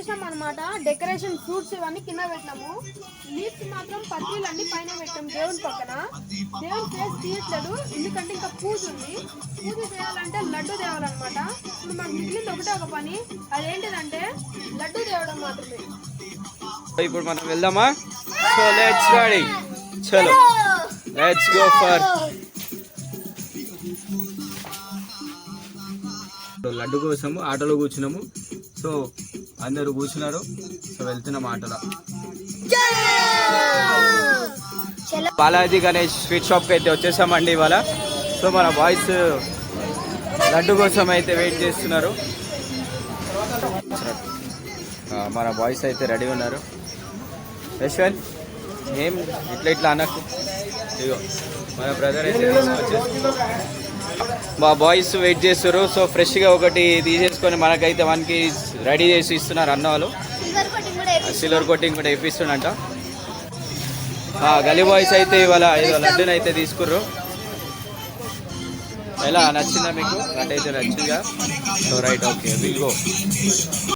వచ్చేసాం అనమాట. Decoration fruits ఇవన్నీ కింద పెట్టినాము. లీవ్స్ మాత్రం పత్రీలు అన్ని పైన పెట్టాం దేవుని పక్కన. దేవుని ఫేస్ తీయట్లేదు ఎందుకంటే ఇంకా పూజ ఉంది. పూజ చేయాలంటే లడ్డు తేవాలన్నమాట. ఇప్పుడు మాకు మిగిలింది ఒకటే ఒక పని, అదేంటిదంటే లడ్డు తేవడం మాత్రమే. ఇప్పుడు మనం వెళ్దామా? సో లెట్స్ రెడీ, చలో లెట్స్ గో ఫర్ లడ్డు కోసము ఆటోలో కూర్చున్నాము. సో అందరూ కూర్చున్నారు. సో వెళ్తున్నాం ఆటోలో. బాలాజీ గణేష్ స్వీట్ షాప్కి అయితే వచ్చేసామండి ఇవాళ. సో మన బాయ్స్ లడ్డు కోసం అయితే వెయిట్ చేస్తున్నారు. మన బాయ్స్ అయితే రెడీ ఉన్నారు. యశ్వంత్ ఏం ఇట్లా అనకు. ఇగో మన బ్రదర్ అయితే మా బాయ్స్ వెయిట్ చేస్తారు. సో ఫ్రెష్గా ఒకటి తీసేసుకొని మనకైతే మనకి రెడీ చేసి ఇస్తున్నారు అన్న వాళ్ళు. సిల్వర్ కోటింగ్ కూడా వేపిస్తుండంట. గలీ బాయ్స్ అయితే ఇవాళ ఏదో లడ్డుని అయితే తీసుకుర్రు. ఎలా నచ్చిందా మీకు? లడ్డు అయితే నచ్చిందా? So right, okay will go.